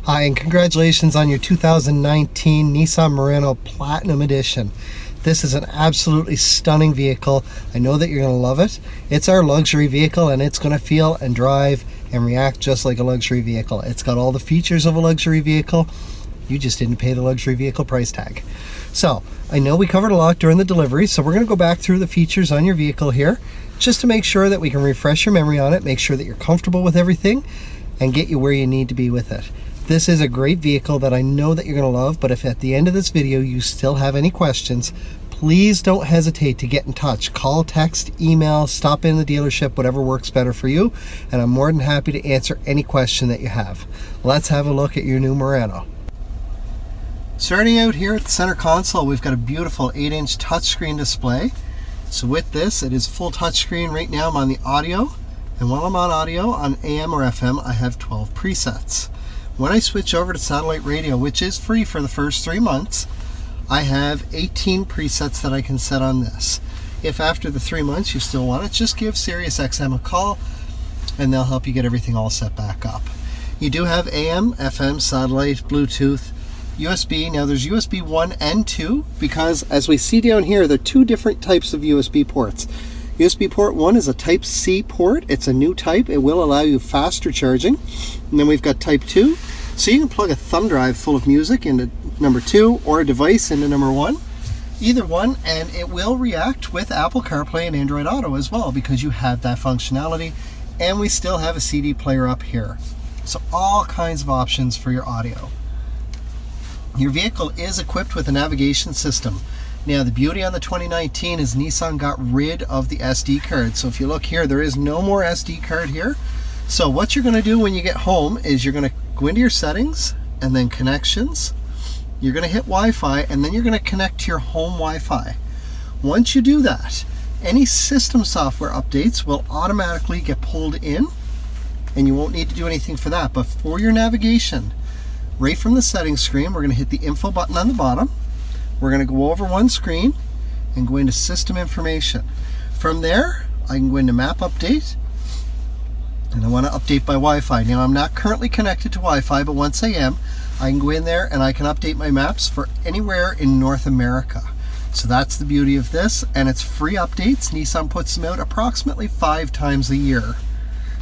Hi, and congratulations on your 2019 Nissan Murano Platinum Edition. This is an absolutely stunning vehicle. I know that you're going to love it. It's our luxury vehicle, and it's going to feel and drive and react just like a luxury vehicle. It's got all the features of a luxury vehicle. You just didn't pay the luxury vehicle price tag. So I know we covered a lot during the delivery, so we're going to go back through the features on your vehicle here just to make sure that we can refresh your memory on it, make sure that you're comfortable with everything, and get you where you need to be with it. This is a great vehicle that I know that you're going to love, but if at the end of this video you still have any questions, please don't hesitate to get in touch. Call, text, email, stop in the dealership, whatever works better for you, and I'm more than happy to answer any question that you have. Let's have a look at your new Murano. Starting out here at the center console, we've got a beautiful 8-inch touchscreen display. So with this, it is full touchscreen. Right now I'm on the audio, and while I'm on audio, on AM or FM, I have 12 presets. When I switch over to satellite radio, which is free for the first 3 months, I have 18 presets that I can set on this. If after the 3 months you still want it, just give SiriusXM a call and they'll help you get everything all set back up. You do have AM, FM, satellite, Bluetooth, USB. Now there's USB 1 and 2 because as we see down here, there are two different types of USB ports. USB port 1 is a type C port. It's a new type. It will allow you faster charging. And then we've got type 2. So you can plug a thumb drive full of music into number 2 or a device into number 1. Either one, and it will react with Apple CarPlay and Android Auto as well because you have that functionality. And we still have a CD player up here. So all kinds of options for your audio. Your vehicle is equipped with a navigation system. Now the beauty on the 2019 is Nissan got rid of the SD card. So if you look here, there is no more SD card here. So what you're going to do when you get home is you're going to go into your settings and then connections. You're going to hit Wi-Fi and then you're going to connect to your home Wi-Fi. Once you do that, any system software updates will automatically get pulled in and you won't need to do anything for that. But for your navigation, right from the settings screen, we're going to hit the info button on the bottom. We're going to go over one screen and go into system information. From there, I can go into map update and I want to update by Wi-Fi. Now I'm not currently connected to Wi-Fi, but once I am, I can go in there and I can update my maps for anywhere in North America. So that's the beauty of this, and it's free updates. Nissan puts them out approximately 5 times a year.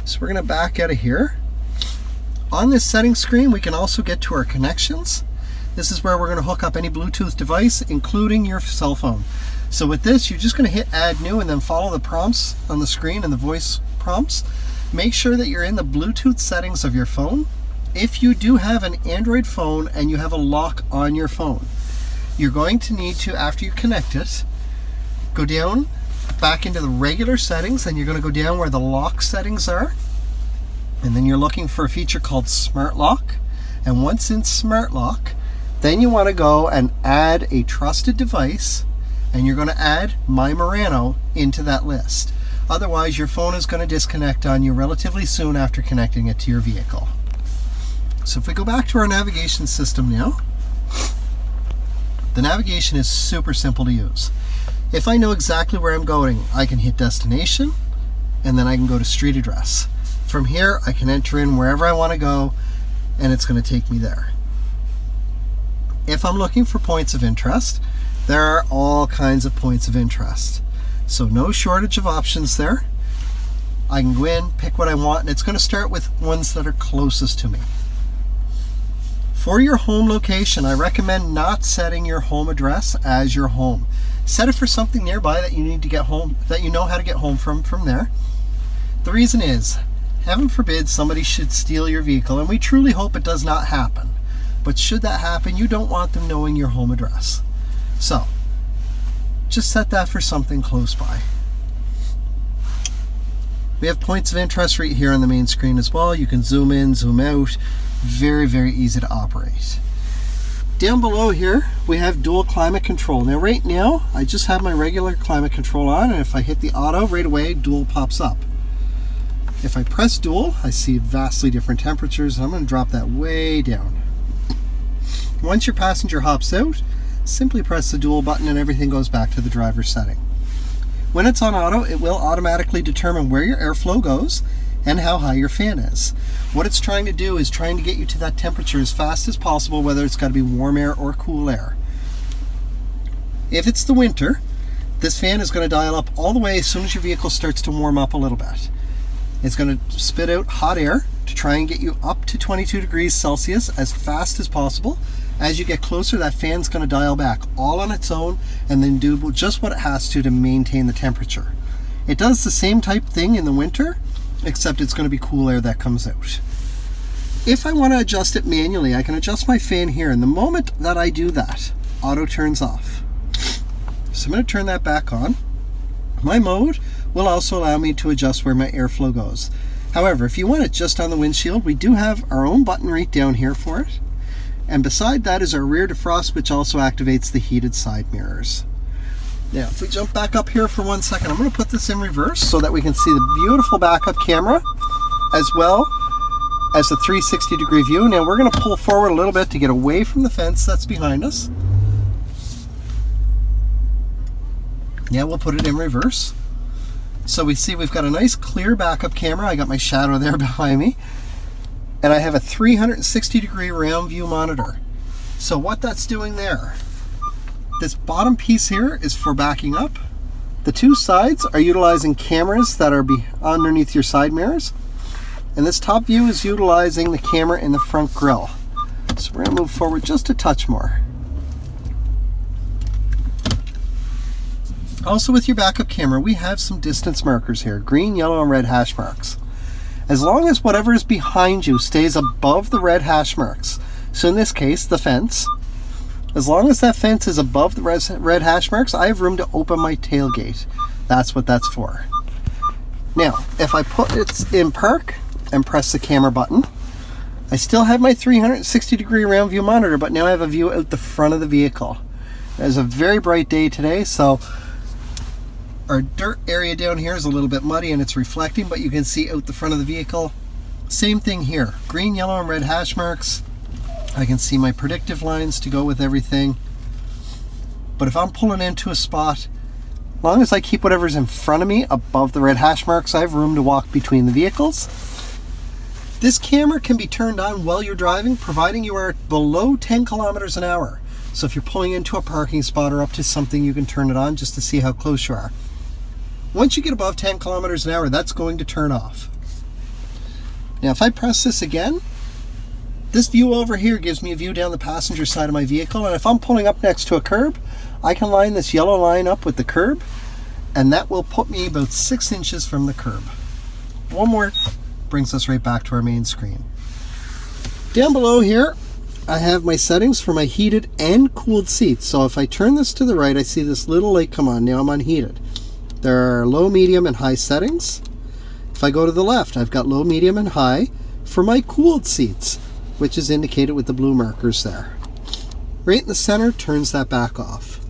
So we're going to back out of here. On this settings screen, we can also get to our connections. This is where we're going to hook up any Bluetooth device, including your cell phone. So with this, you're just going to hit add new and then follow the prompts on the screen and the voice prompts. Make sure that you're in the Bluetooth settings of your phone. If you do have an Android phone and you have a lock on your phone, you're going to need to, after you connect it, go down back into the regular settings and you're going to go down where the lock settings are. And then you're looking for a feature called Smart Lock. And once in Smart Lock, then you want to go and add a trusted device, and you're going to add My Murano into that list. Otherwise, your phone is going to disconnect on you relatively soon after connecting it to your vehicle. So if we go back to our navigation system now, the navigation is super simple to use. If I know exactly where I'm going, I can hit destination, and then I can go to street address. From here, I can enter in wherever I want to go, and it's going to take me there. If I'm looking for points of interest, there are all kinds of points of interest. So no shortage of options there. I can go in, pick what I want, and it's going to start with ones that are closest to me. For your home location, I recommend not setting your home address as your home. Set it for something nearby that you need to get home, that you know how to get home from there. The reason is, heaven forbid somebody should steal your vehicle, and we truly hope it does not happen. But should that happen, you don't want them knowing your home address. So, just set that for something close by. We have points of interest right here on the main screen as well. You can zoom in, zoom out. Very, very easy to operate. Down below here, we have dual climate control. Now right now, I just have my regular climate control on, and if I hit the auto, right away, dual pops up. If I press dual, I see vastly different temperatures. I'm going to drop that way down. Once your passenger hops out, simply press the dual button and everything goes back to the driver's setting. When it's on auto, it will automatically determine where your airflow goes and how high your fan is. What it's trying to do is trying to get you to that temperature as fast as possible, whether it's got to be warm air or cool air. If it's the winter, this fan is going to dial up all the way as soon as your vehicle starts to warm up a little bit. It's going to spit out hot air to try and get you up to 22 degrees Celsius as fast as possible. As you get closer, that fan's going to dial back all on its own and then do just what it has to maintain the temperature. It does the same type thing in the winter, except it's going to be cool air that comes out. If I want to adjust it manually, I can adjust my fan here, and the moment that I do that, auto turns off. So I'm going to turn that back on. My mode will also allow me to adjust where my airflow goes. However, if you want it just on the windshield, we do have our own button right down here for it. And beside that is our rear defrost, which also activates the heated side mirrors. Now, if we jump back up here for 1 second, I'm going to put this in reverse so that we can see the beautiful backup camera as well as the 360 degree view. Now we're going to pull forward a little bit to get away from the fence that's behind us. Now we'll put it in reverse. So we see we've got a nice clear backup camera. I got my shadow there behind me. And I have a 360 degree round view monitor. So what that's doing there, this bottom piece here is for backing up. The two sides are utilizing cameras that are underneath your side mirrors. And this top view is utilizing the camera in the front grille. So we're going to move forward just a touch more. Also with your backup camera, we have some distance markers here, green, yellow, and red hash marks. As long as whatever is behind you stays above the red hash marks, so in this case, the fence, as long as that fence is above the red hash marks, I have room to open my tailgate. That's what that's for. Now, if I put it in park and press the camera button, I still have my 360 degree round view monitor, but now I have a view out the front of the vehicle. It's a very bright day today, so our dirt area down here is a little bit muddy and it's reflecting, but you can see out the front of the vehicle. Same thing here, green, yellow, and red hash marks. I can see my predictive lines to go with everything. But if I'm pulling into a spot, as long as I keep whatever's in front of me above the red hash marks, I have room to walk between the vehicles. This camera can be turned on while you're driving, providing you are below 10 kilometers an hour. So if you're pulling into a parking spot or up to something, you can turn it on just to see how close you are. Once you get above 10 kilometers an hour, that's going to turn off. Now, if I press this again, this view over here gives me a view down the passenger side of my vehicle. And if I'm pulling up next to a curb, I can line this yellow line up with the curb, and that will put me about 6 inches from the curb. One more brings us right back to our main screen. Down below here, I have my settings for my heated and cooled seats. So if I turn this to the right, I see this little light come on. Now I'm unheated. There are low, medium, and high settings. If I go to the left, I've got low, medium, and high for my cooled seats, which is indicated with the blue markers there. Right in the center turns that back off.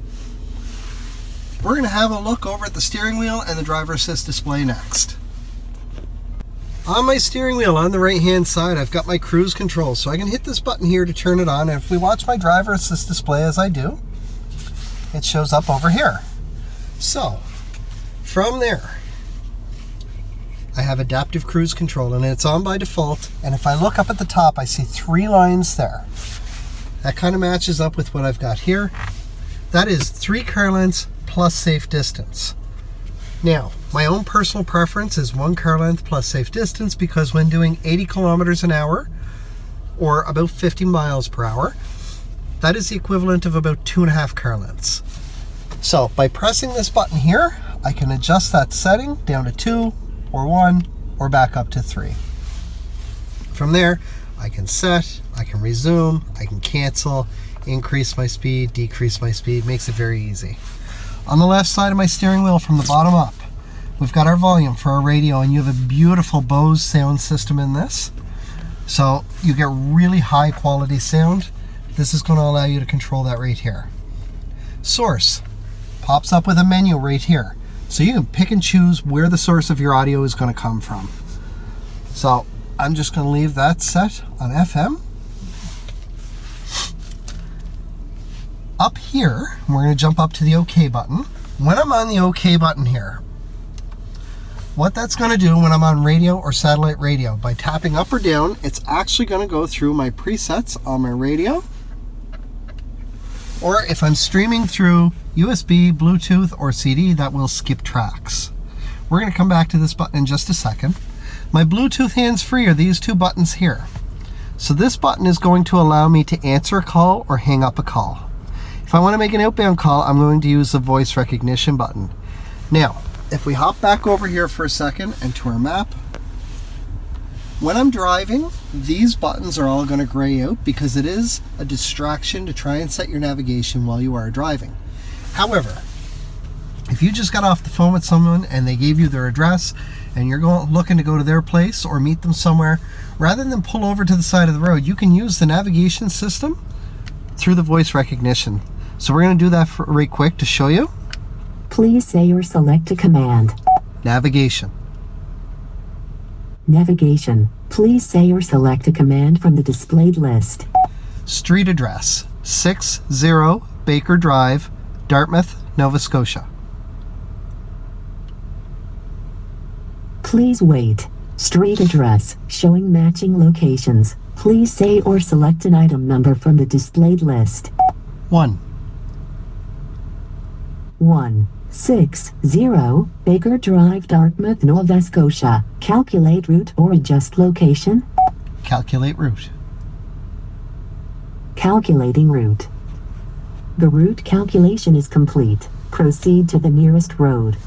We're going to have a look over at the steering wheel and the driver assist display next. On my steering wheel on the right hand side, I've got my cruise control, so I can hit this button here to turn it on, and if we watch my driver assist display as I do, it shows up over here. So from there, I have adaptive cruise control, and it's on by default, and if I look up at the top, I see 3 lines there. That kind of matches up with what I've got here. That is 3 car lengths plus safe distance. Now, my own personal preference is 1 car length plus safe distance, because when doing 80 kilometers an hour or about 50 miles per hour, that is the equivalent of about 2.5 car lengths. So by pressing this button here, I can adjust that setting down to 2 or 1 or back up to 3. From there, I can set, I can resume, I can cancel, increase my speed, decrease my speed. Makes it very easy. On the left side of my steering wheel from the bottom up, we've got our volume for our radio, and you have a beautiful Bose sound system in this. So you get really high quality sound. This is going to allow you to control that right here. Source pops up with a menu right here. So you can pick and choose where the source of your audio is going to come from. So I'm just going to leave that set on FM. Up here, we're going to jump up to the OK button. When I'm on the OK button here, What that's going to do when I'm on radio or satellite radio, by tapping up or down, it's actually going to go through my presets on my radio. Or if I'm streaming through USB, Bluetooth, or CD, that will skip tracks. We're going to come back to this button in just a second. My Bluetooth hands-free are these two buttons here. So this button is going to allow me to answer a call or hang up a call. If I want to make an outbound call, I'm going to use the voice recognition button. Now, if we hop back over here for a second and to our map, when I'm driving, these buttons are all going to gray out because it is a distraction to try and set your navigation while you are driving. However, if you just got off the phone with someone and they gave you their address and you're looking to go to their place or meet them somewhere, rather than pull over to the side of the road, you can use the navigation system through the voice recognition. So we're going to do that right quick to show you. Please say or select a command. Navigation. Navigation. Please say or select a command from the displayed list. Street address, 60 Baker Drive, Dartmouth, Nova Scotia. Please wait. Street address, showing matching locations. Please say or select an item number from the displayed list. 1. 160 Baker Drive, Dartmouth, Nova Scotia. Calculate route or adjust location. Calculate route. Calculating route. The route calculation is complete. Proceed to the nearest road.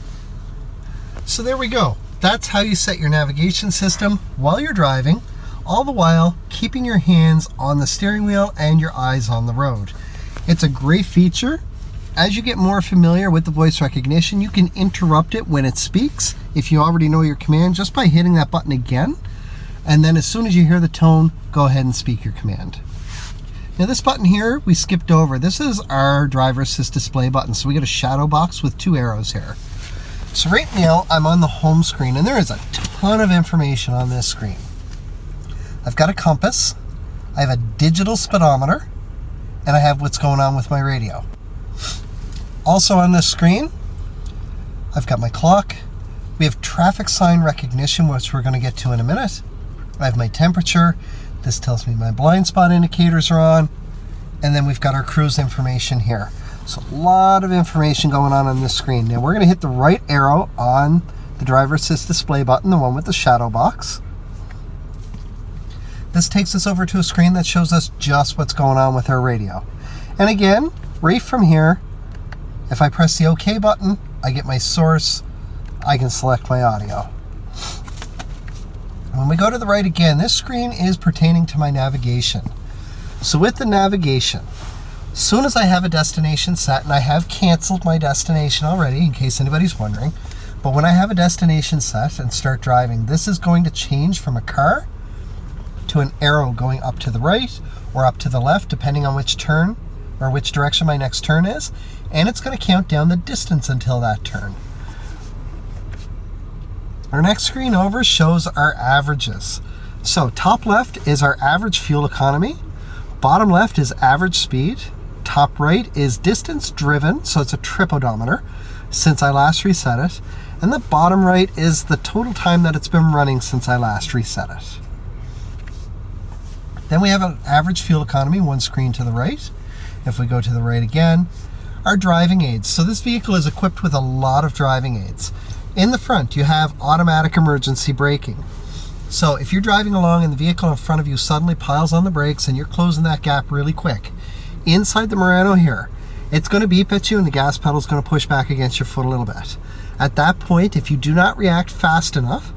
So there we go. That's how you set your navigation system while you're driving, all the while keeping your hands on the steering wheel and your eyes on the road. It's a great feature. As you get more familiar with the voice recognition, you can interrupt it when it speaks if you already know your command just by hitting that button again. And then as soon as you hear the tone, go ahead and speak your command. Now this button here, we skipped over. This is our driver assist display button. So we got a shadow box with 2 arrows here. So right now I'm on the home screen and there is a ton of information on this screen. I've got a compass, I have a digital speedometer, and I have what's going on with my radio. Also on this screen, I've got my clock. We have traffic sign recognition, which we're going to get to in a minute. I have my temperature. This tells me my blind spot indicators are on. And then we've got our cruise information here. So a lot of information going on this screen. Now we're going to hit the right arrow on the driver assist display button, the one with the shadow box. This takes us over to a screen that shows us just what's going on with our radio. And again, right from here, if I press the OK button, I get my source. I can select my audio. When we go to the right again, this screen is pertaining to my navigation. So with the navigation, as soon as I have a destination set, and I have canceled my destination already in case anybody's wondering, but when I have a destination set and start driving, this is going to change from a car to an arrow going up to the right or up to the left, depending on which turn or which direction my next turn is, and it's going to count down the distance until that turn. Our next screen over shows our averages. So top left is our average fuel economy, bottom left is average speed, top right is distance driven, so it's a trip odometer since I last reset it, and the bottom right is the total time that it's been running since I last reset it. Then we have an average fuel economy, one screen to the right. If we go to the right again, our driving aids. So this vehicle is equipped with a lot of driving aids. In the front, you have automatic emergency braking. So if you're driving along and the vehicle in front of you suddenly piles on the brakes and you're closing that gap really quick, inside the Murano here, it's going to beep at you and the gas pedal is going to push back against your foot a little bit. At that point, if you do not react fast enough,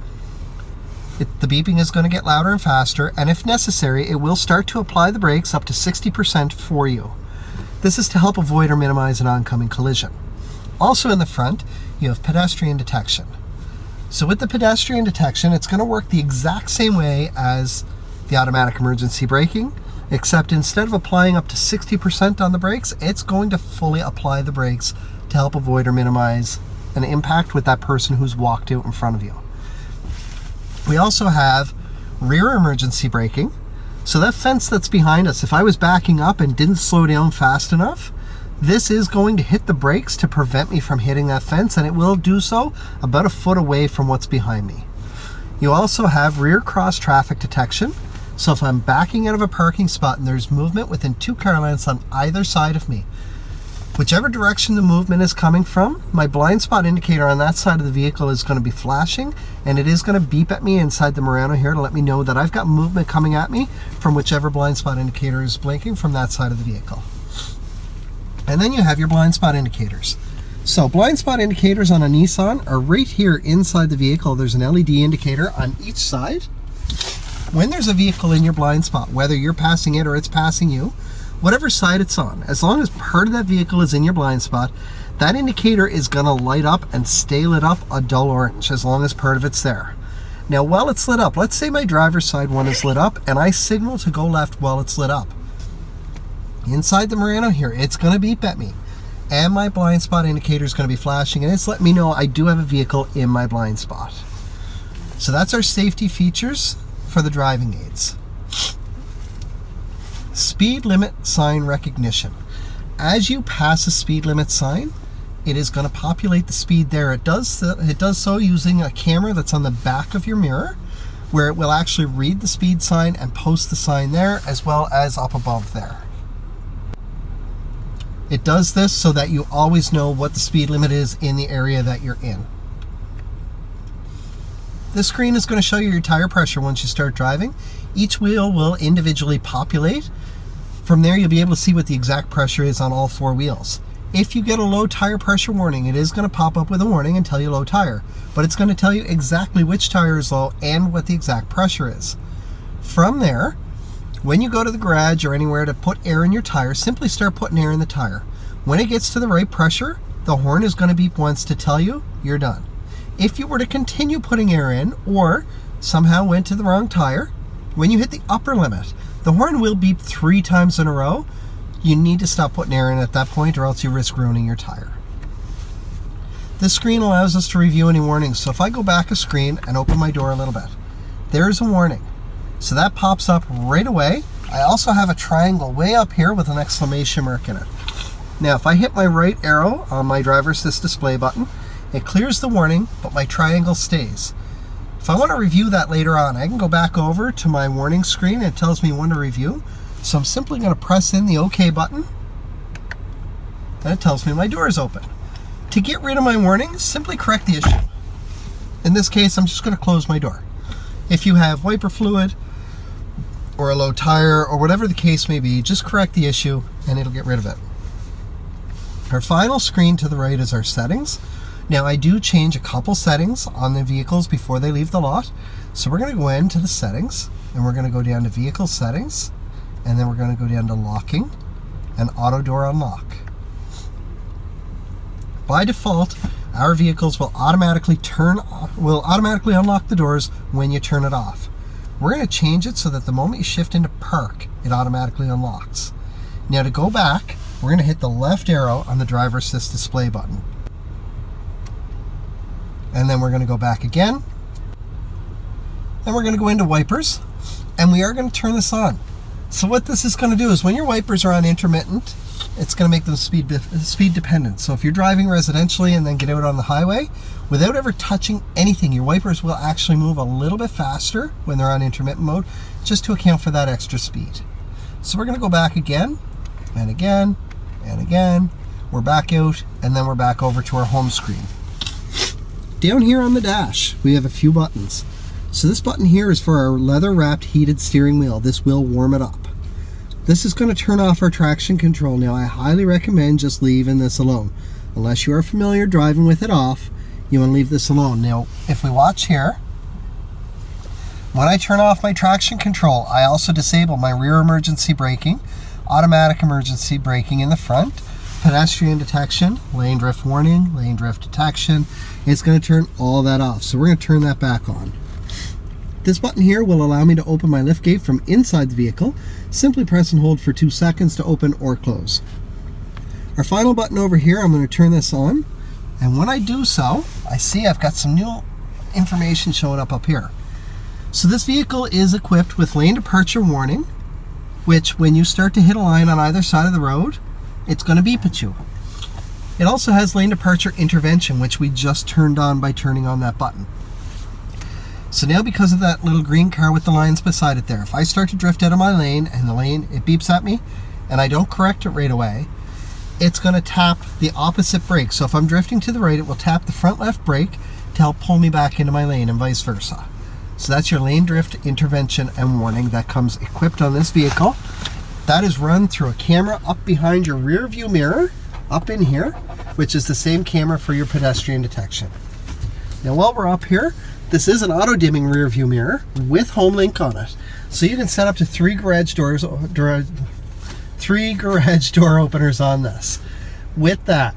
the beeping is going to get louder and faster, and if necessary, it will start to apply the brakes up to 60% for you. This is to help avoid or minimize an oncoming collision. Also in the front, you have pedestrian detection. So with the pedestrian detection, it's going to work the exact same way as the automatic emergency braking, except instead of applying up to 60% on the brakes, it's going to fully apply the brakes to help avoid or minimize an impact with that person who's walked out in front of you. We also have rear emergency braking. So that fence that's behind us, if I was backing up and didn't slow down fast enough, This is going to hit the brakes to prevent me from hitting that fence, and it will do so about a foot away from what's behind me. You also have rear cross traffic detection. So if I'm backing out of a parking spot and there's movement within 2 car lengths on either side of me, whichever direction the movement is coming from, my blind spot indicator on that side of the vehicle is going to be flashing, and it is going to beep at me inside the Murano here to let me know that I've got movement coming at me from whichever blind spot indicator is blinking from that side of the vehicle. And then you have your blind spot indicators. So blind spot indicators on a Nissan are right here inside the vehicle. There's an LED indicator on each side. When there's a vehicle in your blind spot, whether you're passing it or it's passing you, whatever side it's on, as long as part of that vehicle is in your blind spot, that indicator is going to light up and stay lit up a dull orange as long as part of it's there. Now while it's lit up, let's say my driver's side one is lit up and I signal to go left while it's lit up. Inside the Murano here, it's going to beep at me, and my blind spot indicator is going to be flashing, and it's letting me know I do have a vehicle in my blind spot. So that's our safety features for the driving aids. Speed limit sign recognition. As you pass a speed limit sign, it is going to populate the speed there. It does so using a camera that's on the back of your mirror, where it will actually read the speed sign and post the sign there, as well as up above there. It does this so that you always know what the speed limit is in the area that you're in. This screen is going to show you your tire pressure once you start driving. Each wheel will individually populate. From there, you'll be able to see what the exact pressure is on all 4 wheels. If you get a low tire pressure warning, it is going to pop up with a warning and tell you low tire, but it's going to tell you exactly which tire is low and what the exact pressure is. From there, when you go to the garage or anywhere to put air in your tire, simply start putting air in the tire. When it gets to the right pressure, the horn is going to beep once to tell you you're done. If you were to continue putting air in, or somehow went to the wrong tire, when you hit the upper limit, the horn will beep 3 times in a row. You need to stop putting air in at that point, or else you risk ruining your tire. This screen allows us to review any warnings. So if I go back a screen and open my door a little bit, there's a warning. So that pops up right away. I also have a triangle way up here with an exclamation mark in it. Now if I hit my right arrow on my driver's assist display button, it clears the warning, but my triangle stays. If I want to review that later on, I can go back over to my warning screen and it tells me when to review. So I'm simply going to press in the OK button, and it tells me my door is open. To get rid of my warning, simply correct the issue. In this case, I'm just going to close my door. If you have wiper fluid or a low tire or whatever the case may be, just correct the issue and it'll get rid of it. Our final screen to the right is our settings. Now I do change a couple settings on the vehicles before they leave the lot. So we're going to go into the settings, and we're going to go down to vehicle settings, and then we're going to go down to locking and auto door unlock. By default, our vehicles will automatically unlock the doors when you turn it off. We're going to change it so that the moment you shift into park, it automatically unlocks. Now to go back, we're going to hit the left arrow on the driver assist display button. And then we're going to go back again. Then we're going to go into wipers, and we are going to turn this on. So what this is going to do is when your wipers are on intermittent, it's going to make them speed dependent. So if you're driving residentially and then get out on the highway, without ever touching anything, your wipers will actually move a little bit faster when they're on intermittent mode, just to account for that extra speed. So we're going to go back again, and again, and again. We're back out, and then we're back over to our home screen. Down here on the dash, we have a few buttons. So this button here is for our leather-wrapped heated steering wheel. This will warm it up. This is going to turn off our traction control. Now, I highly recommend just leaving this alone. Unless you are familiar driving with it off, you want to leave this alone. Now, if we watch here, when I turn off my traction control, I also disable my rear emergency braking, automatic emergency braking in the front, pedestrian detection, lane drift warning, lane drift detection. It's going to turn all that off. So we're going to turn that back on. This button here will allow me to open my lift gate from inside the vehicle. Simply press and hold for 2 seconds to open or close. Our final button over here, I'm going to turn this on. And when I do so, I see I've got some new information showing up here. So this vehicle is equipped with lane departure warning, which when you start to hit a line on either side of the road, it's going to beep at you. It also has lane departure intervention, which we just turned on by turning on that button. So now, because of that little green car with the lines beside it there, if I start to drift out of my lane and the lane, it beeps at me and I don't correct it right away, it's going to tap the opposite brake. So if I'm drifting to the right, it will tap the front left brake to help pull me back into my lane and vice versa. So that's your lane drift intervention and warning that comes equipped on this vehicle. That is run through a camera up behind your rear view mirror, up in here, which is the same camera for your pedestrian detection. Now while we're up here, this is an auto dimming rear view mirror with home link on it. So you can set up to 3 garage door openers on this. With that,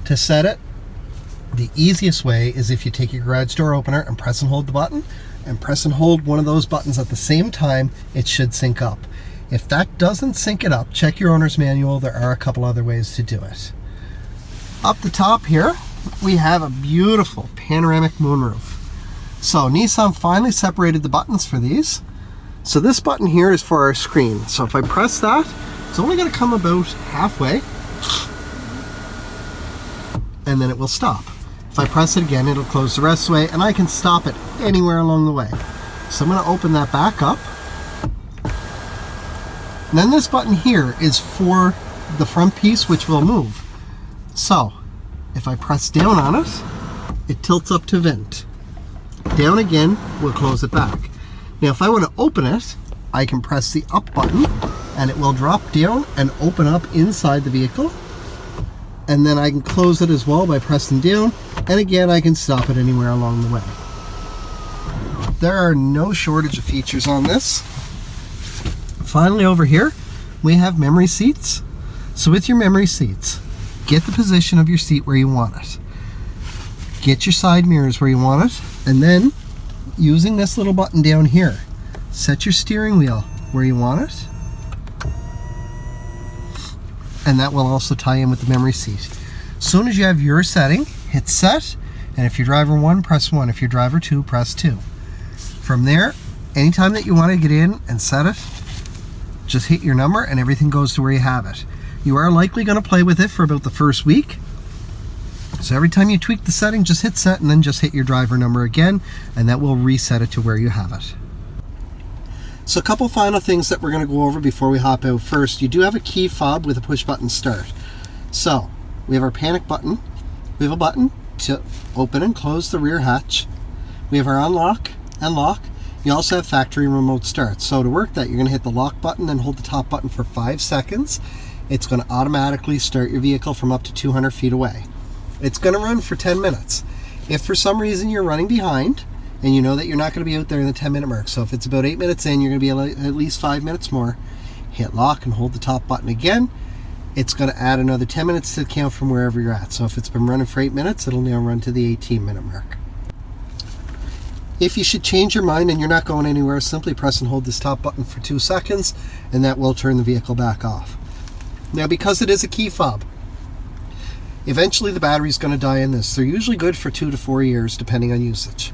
to set it, the easiest way is if you take your garage door opener and press and hold the button, and press and hold one of those buttons at the same time, it should sync up. If that doesn't sync it up, check your owner's manual. There are a couple other ways to do it. Up the top here, we have a beautiful panoramic moonroof. So Nissan finally separated the buttons for these. So this button here is for our screen. So if I press that, it's only going to come about halfway, and then it will stop. If I press it again, it'll close the rest of the way, and I can stop it anywhere along the way. So I'm going to open that back up. And then this button here is for the front piece, which will move. So if I press down on it, it tilts up to vent. Down again will close it back. Now if I want to open it, I can press the up button and it will drop down and open up inside the vehicle. And then I can close it as well by pressing down, and again I can stop it anywhere along the way. There are no shortage of features on this. Finally, over here we have memory seats. So with your memory seats, get the position of your seat where you want it. Get your side mirrors where you want it, and then using this little button down here, set your steering wheel where you want it. And that will also tie in with the memory seat. As soon as you have your setting, hit set, and if you're driver 1, press 1. If you're driver 2, press 2. From there, anytime that you want to get in and set it, just hit your number and everything goes to where you have it. You are likely going to play with it for about the first week. So every time you tweak the setting, just hit set and then just hit your driver number again, and that will reset it to where you have it. So a couple final things that we're going to go over before we hop out. First, you do have a key fob with a push button start. So we have our panic button. We have a button to open and close the rear hatch. We have our unlock and lock. You also have factory remote start. So to work that, you're going to hit the lock button, then hold the top button for 5 seconds. It's going to automatically start your vehicle from up to 200 feet away. It's going to run for 10 minutes. If for some reason you're running behind and you know that you're not going to be out there in the 10-minute mark, so if it's about 8 minutes in, you're going to be at least 5 minutes more, hit lock and hold the top button again. It's going to add another 10 minutes to the count from wherever you're at. So if it's been running for 8 minutes, it'll now run to the 18-minute mark. If you should change your mind and you're not going anywhere, simply press and hold this top button for 2 seconds, and that will turn the vehicle back off. Now, because it is a key fob, eventually the battery's going to die in this. They're usually good for 2 to 4 years, depending on usage.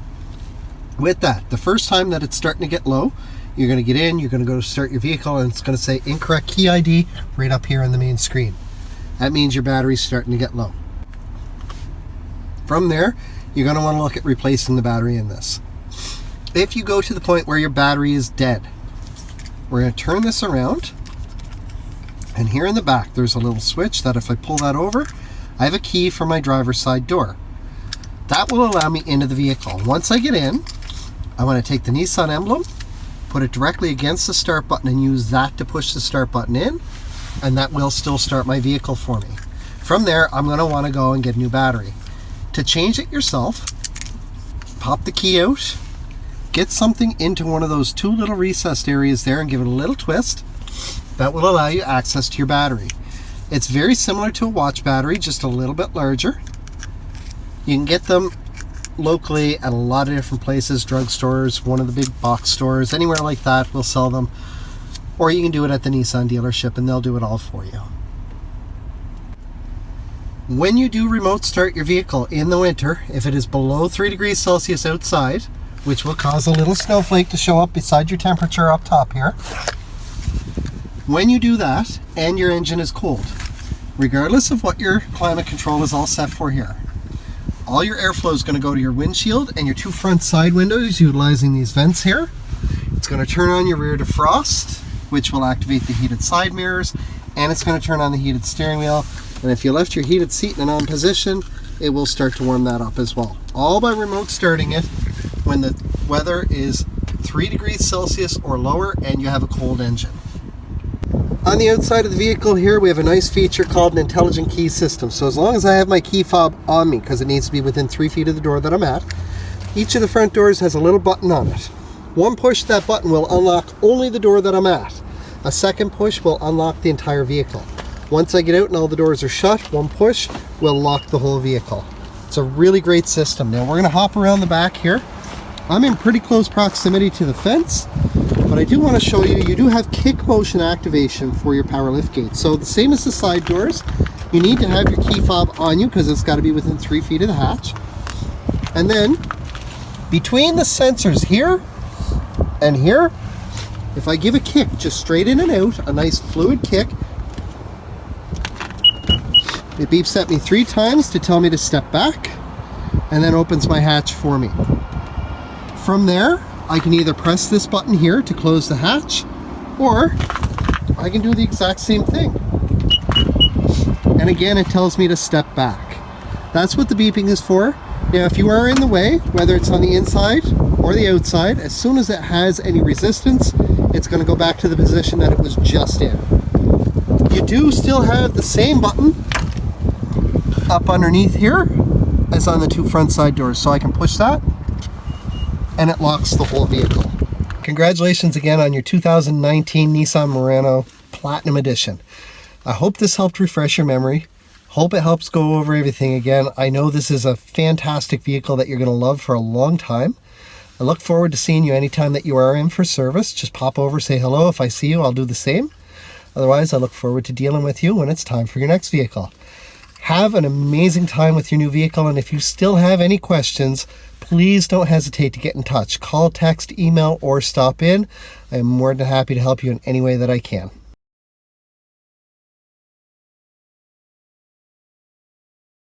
With that, the first time that it's starting to get low, you're going to get in, you're going to go to start your vehicle, and it's going to say incorrect key ID right up here on the main screen. That means your battery's starting to get low. From there, you're going to want to look at replacing the battery in this. If you go to the point where your battery is dead, we're going to turn this around, and here in the back there's a little switch that if I pull that over, I have a key for my driver's side door. That will allow me into the vehicle. Once I get in, I want to take the Nissan emblem, put it directly against the start button and use that to push the start button in, and that will still start my vehicle for me. From there, I'm going to want to go and get a new battery. To change it yourself, pop the key out, get something into one of those 2 little recessed areas there and give it a little twist. That will allow you access to your battery. It's very similar to a watch battery, just a little bit larger. You can get them locally at a lot of different places, drugstores, one of the big box stores, anywhere like that will sell them. Or you can do it at the Nissan dealership and they'll do it all for you. When you do remote start your vehicle in the winter, if it is below 3 degrees Celsius outside, which will cause a little snowflake to show up beside your temperature up top here, when you do that and your engine is cold, regardless of what your climate control is all set for here. All your airflow is going to go to your windshield and your two front side windows utilizing these vents here. It's going to turn on your rear defrost, which will activate the heated side mirrors, and it's going to turn on the heated steering wheel. And if you left your heated seat in an on position, it will start to warm that up as well. All by remote starting it when the weather is 3 degrees Celsius or lower and you have a cold engine. On the outside of the vehicle here, we have a nice feature called an intelligent key system. So as long as I have my key fob on me, because it needs to be within 3 feet of the door that I'm at, each of the front doors has a little button on it. One push of that button will unlock only the door that I'm at. A second push will unlock the entire vehicle. Once I get out and all the doors are shut, one push will lock the whole vehicle. It's a really great system. Now we're going to hop around the back here. I'm in pretty close proximity to the fence, but I do want to show you, you do have kick motion activation for your power lift gate. So the same as the side doors, you need to have your key fob on you because it's got to be within 3 feet of the hatch. And then between the sensors here and here, if I give a kick just straight in and out, a nice fluid kick, it beeps at me 3 times to tell me to step back and then opens my hatch for me. From there, I can either press this button here to close the hatch, or I can do the exact same thing. And again, it tells me to step back. That's what the beeping is for. Now, if you are in the way, whether it's on the inside or the outside, as soon as it has any resistance, it's going to go back to the position that it was just in. You do still have the same button up underneath here as on the 2 front side doors, so I can push that and it locks the whole vehicle. Congratulations again on your 2019 Nissan Murano Platinum Edition. I hope this helped refresh your memory. Hope it helps go over everything again. I know this is a fantastic vehicle that you're going to love for a long time. I look forward to seeing you anytime that you are in for service. Just pop over, say hello. If I see you, I'll do the same. Otherwise, I look forward to dealing with you when it's time for your next vehicle. Have an amazing time with your new vehicle, and if you still have any questions, please don't hesitate to get in touch. Call, text, email, or stop in. I am more than happy to help you in any way that I can.